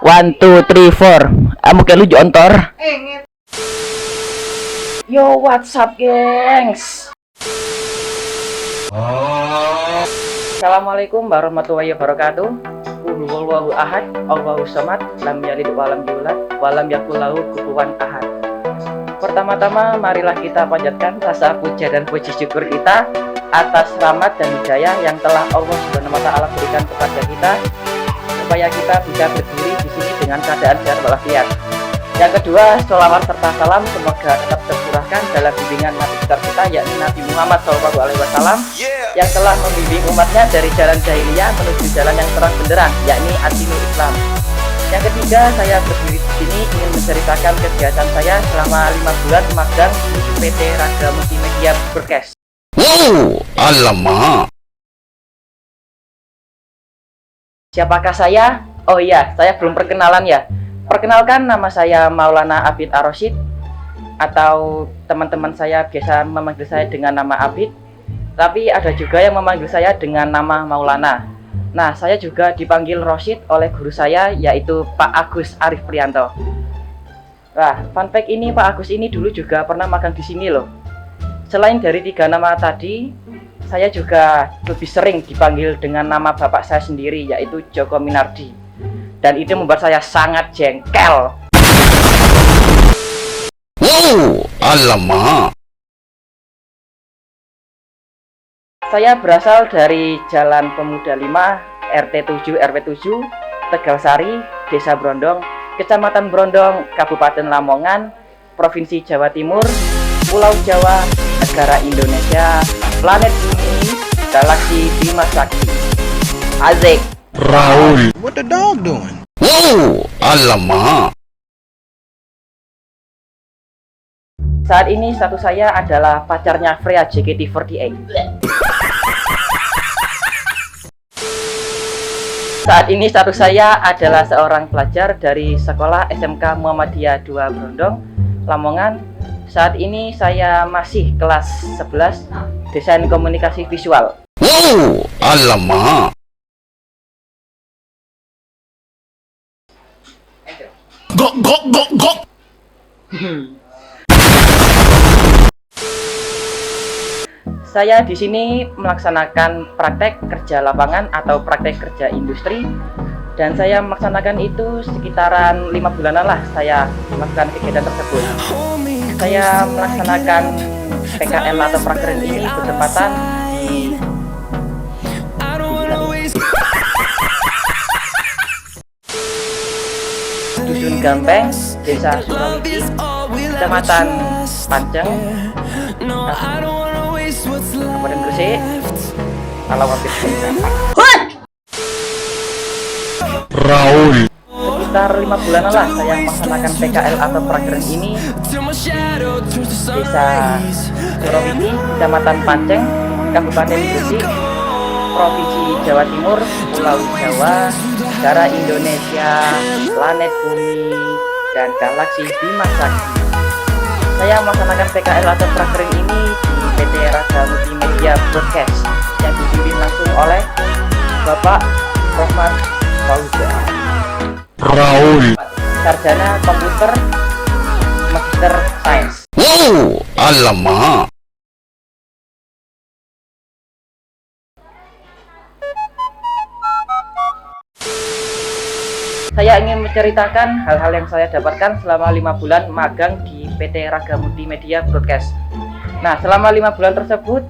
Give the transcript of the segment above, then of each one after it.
One, two, three, four. Kayak lu jontor. Yo, what's up, gengs? Assalamualaikum warahmatullahi wabarakatuh. Wallahu ahad, Allahu samad, lam yalid walam yulad, walam yakul lahu kufuwan ahad. Pertama-tama marilah kita panjatkan rasa puja dan puji syukur kita atas rahmat dan hidayah yang telah Allah Subhanahu wa taala berikan kepada kita supaya kita bisa berdiri di sini dengan keadaan sehat walafiat. Yang kedua, sholawat serta salam semoga tetap tercurahkan dalam bimbingan Nabi besar kita, yakni Nabi Muhammad SAW, yang telah membimbing umatnya dari jalan jahiliyah menuju jalan yang terang benderang, yakni ad-dinul Islam. Yang ketiga, saya berdiri di sini ingin menceritakan kegiatan saya selama 5 bulan magang di PT Raga Multimedia Broadcast. Wow, alamak. Siapakah saya? Oh iya, saya belum perkenalan ya. Perkenalkan, nama saya Maulana Abid Ar-Rasyid, atau teman-teman saya biasa memanggil saya dengan nama Abid. Tapi ada juga yang memanggil saya dengan nama Maulana. Nah, saya juga dipanggil Rosyid oleh guru saya, yaitu Pak Agus Arif Prianto. Nah, fun fact ini, Pak Agus ini dulu juga pernah magang di sini loh. Selain dari 3 nama tadi, saya juga lebih sering dipanggil dengan nama bapak saya sendiri, yaitu Joko Minardi. Dan itu membuat saya sangat jengkel. Wow, alamak. Saya berasal dari Jalan Pemuda 5, RT 7 RW 7, Tegalsari, Desa Brondong, Kecamatan Brondong, Kabupaten Lamongan, Provinsi Jawa Timur, Pulau Jawa, Negara Indonesia, planet bumi, galaksi Bima Sakti. Asik. Raul. What the dog doing? Wow, alamak. Saat ini status saya adalah pacarnya Freya JKT48. Saat ini status saya adalah seorang pelajar dari sekolah SMK Muhammadiyah 2 Brondong, Lamongan. Saat ini saya masih kelas 11 Desain Komunikasi Visual. Wow, alamak. Go. Saya di sini melaksanakan praktek kerja lapangan atau praktek kerja industri, dan saya melaksanakan itu sekitaran 5 bulanan lah saya melakukan kegiatan tersebut. Saya melaksanakan PKL atau prakerja ini bertepatan di Dusun Gampeng, Desa Surawiti, Kecamatan Panceng, Kabupaten Gresik, kalau waktu Raul. sekitar 5 bulanan lah saya melaksanakan PKL atau prakerja ini Desa Surawiti, Kecamatan Panceng, Kabupaten Gresik, Provinsi Jawa Timur, Pulau Jawa, Negara Indonesia, planet bumi, dan galaksi Bima Sakti. Saya melaksanakan PKL atau prakerja ini di PT Raga Multimedia Broadcast yang dipimpin langsung oleh Bapak Rohman Fauza, Raul. sarjana komputer, magister sains. Wow, alamak. Saya ingin menceritakan hal-hal yang saya dapatkan selama 5 bulan magang di PT Raga Multimedia Broadcast. Nah, selama 5 bulan tersebut,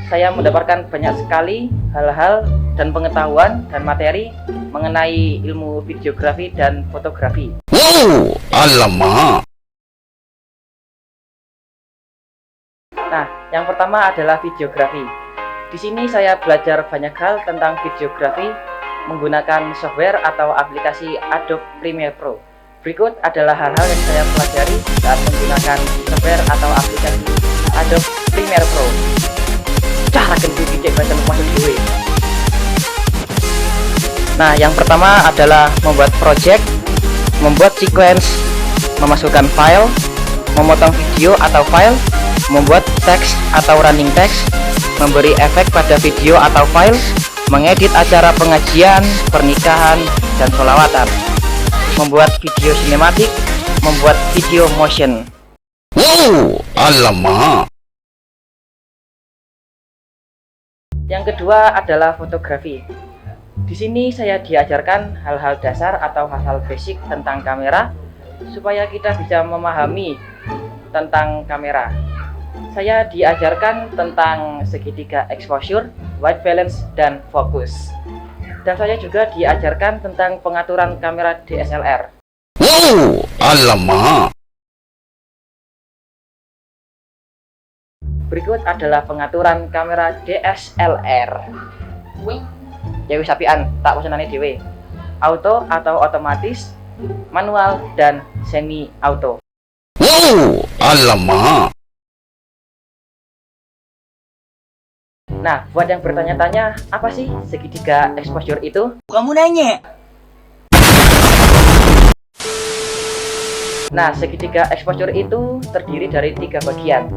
saya mendapatkan banyak sekali hal-hal dan pengetahuan dan materi mengenai ilmu videografi dan fotografi. Wow, alamak. Nah, yang pertama adalah videografi. Di sini saya belajar banyak hal tentang videografi menggunakan software atau aplikasi Adobe Premiere Pro. Berikut adalah hal-hal yang saya pelajari saat menggunakan software atau aplikasi Adobe Premiere Pro. Cara gendut cek bahasa masuk gue. Nah, yang pertama adalah membuat project, membuat sequence, memasukkan file, memotong video atau file, membuat teks atau running text, memberi efek pada video atau file, mengedit acara pengajian, pernikahan, dan sholawatan, membuat video sinematik, membuat video motion. Wow, alamak. Yang kedua adalah fotografi. Di sini saya diajarkan hal-hal dasar atau hal-hal basic tentang kamera supaya kita bisa memahami tentang kamera. Saya diajarkan tentang segitiga exposure, white balance, dan fokus. Dan saya juga diajarkan tentang pengaturan kamera DSLR. Wow, alamak. Berikut adalah pengaturan kamera DSLR. Ya wis apian, tak pesenane dhewe. Auto atau otomatis, manual dan semi auto. Wow, alamak. Nah, buat yang bertanya-tanya, apa sih segitiga exposure itu? Kamu nanya. Nah, segitiga exposure itu terdiri dari 3 bagian.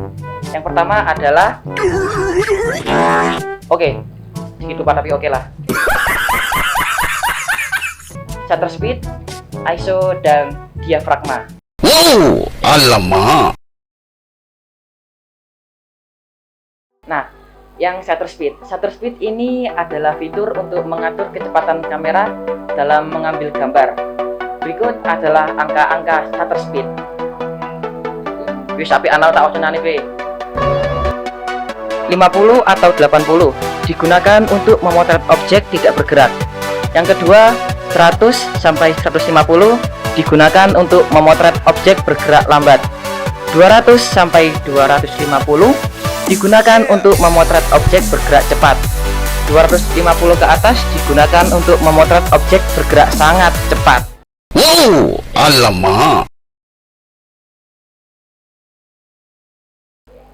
Yang pertama adalah segitu Pak, tapi oke lah. Shutter speed, ISO, dan diafragma. Wow, alamak. Nah, yang shutter speed. Shutter speed ini adalah fitur untuk mengatur kecepatan kamera dalam mengambil gambar. Berikut adalah angka-angka shutter speed. Wis api anal tak ocenane pe. 50 atau 80 digunakan untuk memotret objek tidak bergerak. Yang kedua, 100 sampai 150 digunakan untuk memotret objek bergerak lambat. 200 sampai 250 digunakan untuk memotret objek bergerak cepat. 250 ke atas digunakan untuk memotret objek bergerak sangat cepat. Wow, alamak.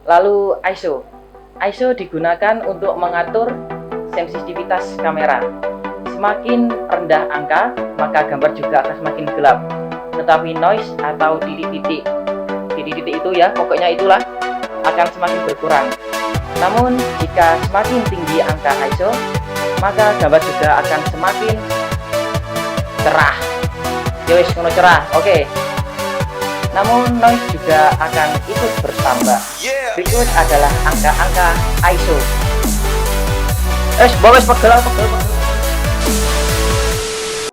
Lalu ISO. ISO digunakan untuk mengatur sensitivitas kamera. Semakin rendah angka, maka gambar juga akan semakin gelap. Tetapi noise atau titik-titik itu ya, pokoknya itulah, akan semakin berkurang. Namun jika semakin tinggi angka ISO, maka gambar juga akan semakin cerah. Yowis ngono cerah, oke. Namun noise juga akan ikut bertambah. Berikut adalah angka-angka ISO. Bawes pegel.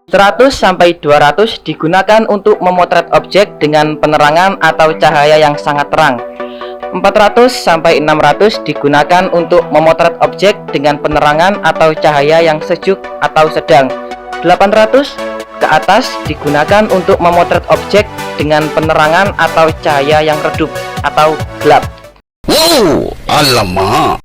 100 sampai 200 digunakan untuk memotret objek dengan penerangan atau cahaya yang sangat terang. 400 sampai 600 digunakan untuk memotret objek dengan penerangan atau cahaya yang sejuk atau sedang. 800 ke atas digunakan untuk memotret objek dengan penerangan atau cahaya yang redup atau gelap. Wow, alamak.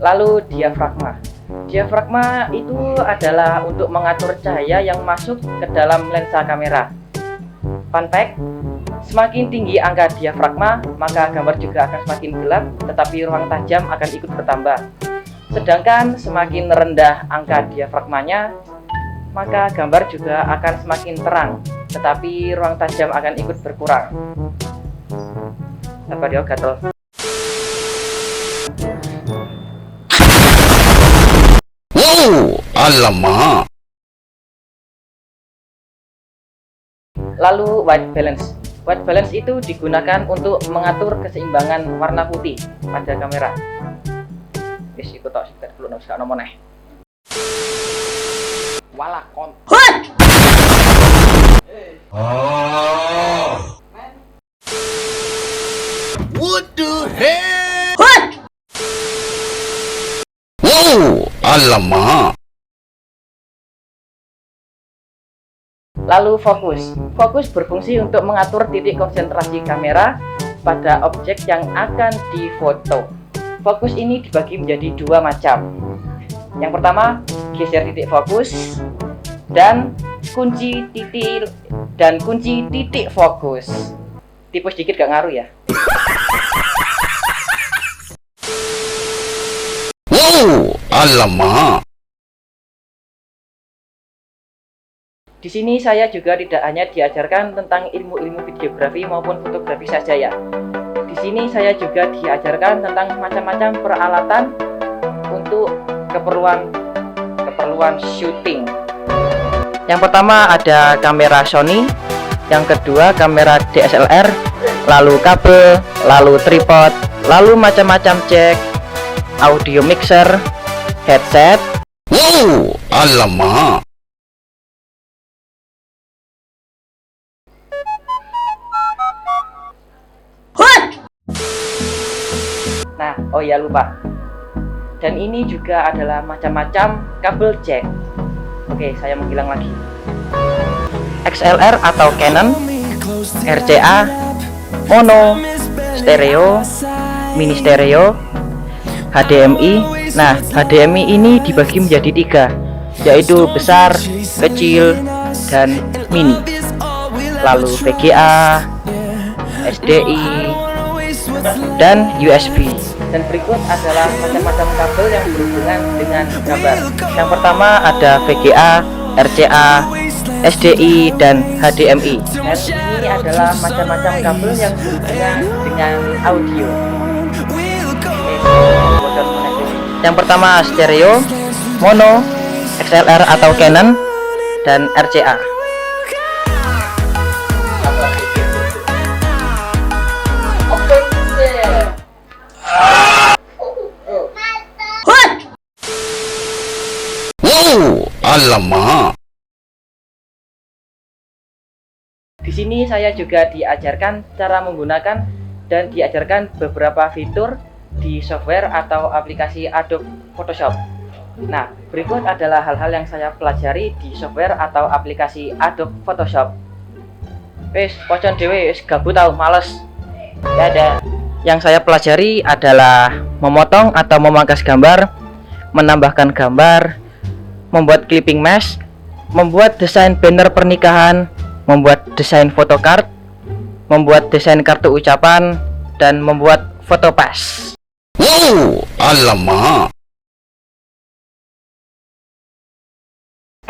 Lalu diafragma. Diafragma itu adalah untuk mengatur cahaya yang masuk ke dalam lensa kamera. Fun fact, semakin tinggi angka diafragma, maka gambar juga akan semakin gelap, tetapi ruang tajam akan ikut bertambah. Sedangkan semakin rendah angka diafragmanya, maka gambar juga akan semakin terang, tetapi ruang tajam akan ikut berkurang. Apa dia gatel? Wow, alamak. Lalu white balance. White balance itu digunakan untuk mengatur keseimbangan warna putih pada kamera. Wis iku tok sing dulu nek sak nomor neh. Walah kon. What the hell? Wow, alamak. Lalu fokus. Fokus berfungsi untuk mengatur titik konsentrasi kamera pada objek yang akan difoto. Fokus ini dibagi menjadi 2 macam. Yang pertama, geser titik fokus dan kunci titik fokus. Tipis dikit gak ngaruh ya. Wow, alamak. Di sini saya juga tidak hanya diajarkan tentang ilmu-ilmu videografi maupun fotografi saja ya. Di sini saya juga diajarkan tentang macam-macam peralatan untuk keperluan syuting. Yang pertama ada kamera Sony, yang kedua kamera DSLR, lalu kabel, lalu tripod, lalu macam-macam jack, audio mixer, headset. Wow, alamak. Nah, oh ya lupa. Dan ini juga adalah macam-macam kabel jack. Oke, saya menghilang lagi. XLR atau Canon, RCA, mono, stereo, mini stereo, HDMI. Nah, HDMI ini dibagi menjadi 3, yaitu besar, kecil, dan mini. Lalu VGA, SDI, dan USB. Dan berikut adalah macam-macam kabel yang berhubungan dengan gambar. Yang pertama ada VGA, RCA, SDI, dan HDMI. Dan ini adalah macam-macam kabel yang berhubungan dengan audio. Yang pertama stereo, mono, XLR atau Canon, dan RCA. Wow, alamak. Di sini saya juga diajarkan cara menggunakan dan diajarkan beberapa fitur di software atau aplikasi Adobe Photoshop. Nah, berikut adalah hal-hal yang saya pelajari di software atau aplikasi Adobe Photoshop. Wes, pocon dewe, wes gabut tau, males. Ya ada. Yang saya pelajari adalah memotong atau memangkas gambar, menambahkan gambar, membuat clipping mesh, membuat desain banner pernikahan, membuat desain photocard, membuat desain kartu ucapan, dan membuat foto pas. Wow, alamak.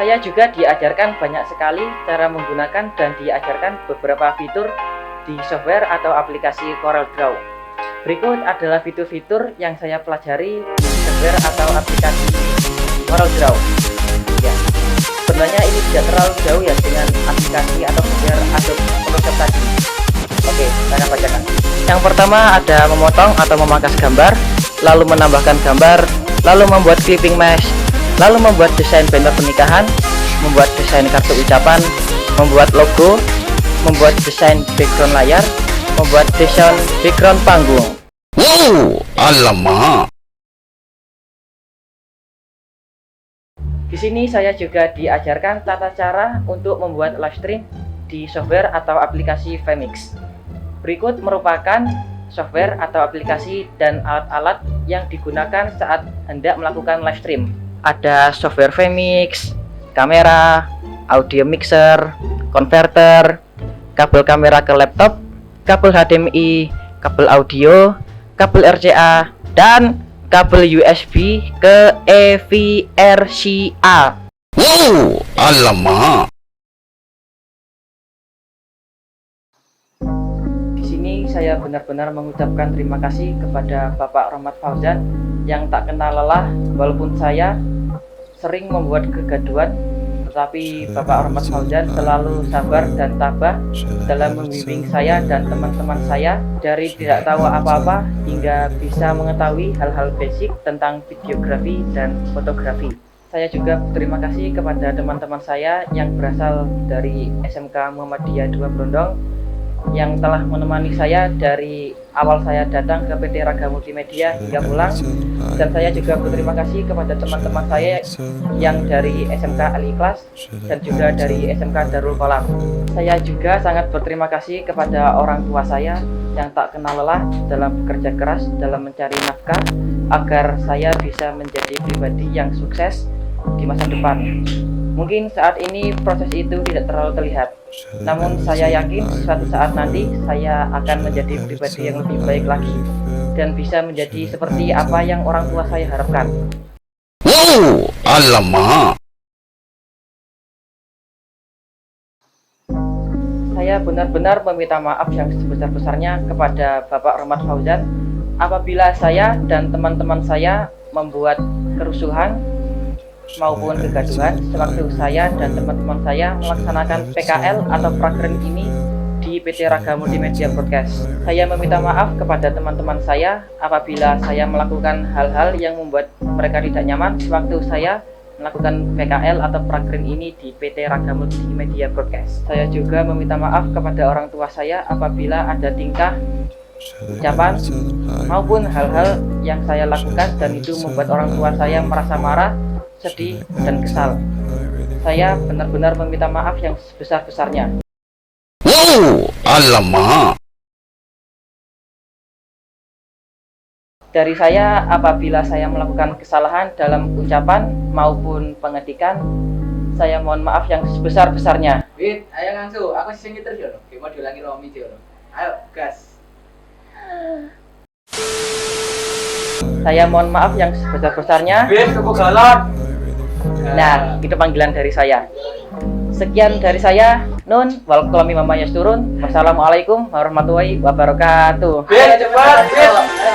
Saya juga diajarkan banyak sekali cara menggunakan dan diajarkan beberapa fitur di software atau aplikasi CorelDRAW. Berikut adalah fitur-fitur yang saya pelajari di software atau aplikasi CorelDRAW. Ya, sebenarnya ini tidak terlalu jauh ya dengan aplikasi atau software Adobe Photoshop tadi. Oke, saya bacakan. Yang pertama ada memotong atau memangkas gambar, lalu menambahkan gambar, lalu membuat clipping mesh, lalu membuat desain banner pernikahan, membuat desain kartu ucapan, membuat logo, membuat desain background layar, membuat desain background panggung. Wow, alamak. Di sini saya juga diajarkan tata cara untuk membuat live stream di software atau aplikasi Vmix. Berikut merupakan software atau aplikasi dan alat-alat yang digunakan saat hendak melakukan live stream. Ada software Vmix, kamera, audio mixer, converter, kabel kamera ke laptop, kabel HDMI, kabel audio, kabel RCA, dan kabel USB ke EVRCA. Wow, alamak. Di sini saya benar-benar mengucapkan terima kasih kepada Bapak Rahmat Fauzan yang tak kenal lelah walaupun saya sering membuat kegaduhan, tetapi Bapak Rahmat Fauzan selalu sabar dan tabah dalam membimbing saya dan teman-teman saya dari tidak tahu apa-apa hingga bisa mengetahui hal-hal basic tentang videografi dan fotografi. Saya juga berterima kasih kepada teman-teman saya yang berasal dari SMK Muhammadiyah 2 Brondong yang telah menemani saya dari awal saya datang ke PT Raga Multimedia hingga pulang. Dan saya juga berterima kasih kepada teman-teman saya yang dari SMK Al-Ikhlas dan juga dari SMK Darul Qalam. Saya juga sangat berterima kasih kepada orang tua saya yang tak kenal lelah dalam bekerja keras dalam mencari nafkah agar saya bisa menjadi pribadi yang sukses di masa depan. Mungkin saat ini proses itu tidak terlalu terlihat, namun saya yakin suatu saat nanti saya akan menjadi pribadi yang lebih baik lagi dan bisa menjadi seperti apa yang orang tua saya harapkan. Wow, alamak. Saya benar-benar meminta maaf yang sebesar-besarnya kepada Bapak Rahmat Fauzan apabila saya dan teman-teman saya membuat kerusuhan, maupun kegaduhan sewaktu saya dan teman-teman saya melaksanakan PKL atau prakerja ini di PT Raga Multimedia Broadcast. Saya meminta maaf kepada teman-teman saya apabila saya melakukan hal-hal yang membuat mereka tidak nyaman sewaktu saya melakukan PKL atau prakerja ini di PT Raga Multimedia Broadcast. Saya juga meminta maaf kepada orang tua saya apabila ada tingkah, ucapan, maupun hal-hal yang saya lakukan dan itu membuat orang tua saya merasa marah, sedih, dan kesal. Saya benar-benar meminta maaf yang sebesar-besarnya. Wow, alamak. Dari saya, apabila saya melakukan kesalahan dalam ucapan maupun pengetikan, saya mohon maaf yang sebesar-besarnya. Wit, ayo ngangsu, aku sing ngiter yo. Ki mau diulangi Romi yo. Ayo, gas. Saya mohon maaf yang sebesar-besarnya. Wit, kepegalan. Nah, itu panggilan dari saya. Sekian dari saya. Nun, wal qalami mamma yasturun. Wassalamualaikum warahmatullahi wabarakatuh. Wit, cepat, Wit.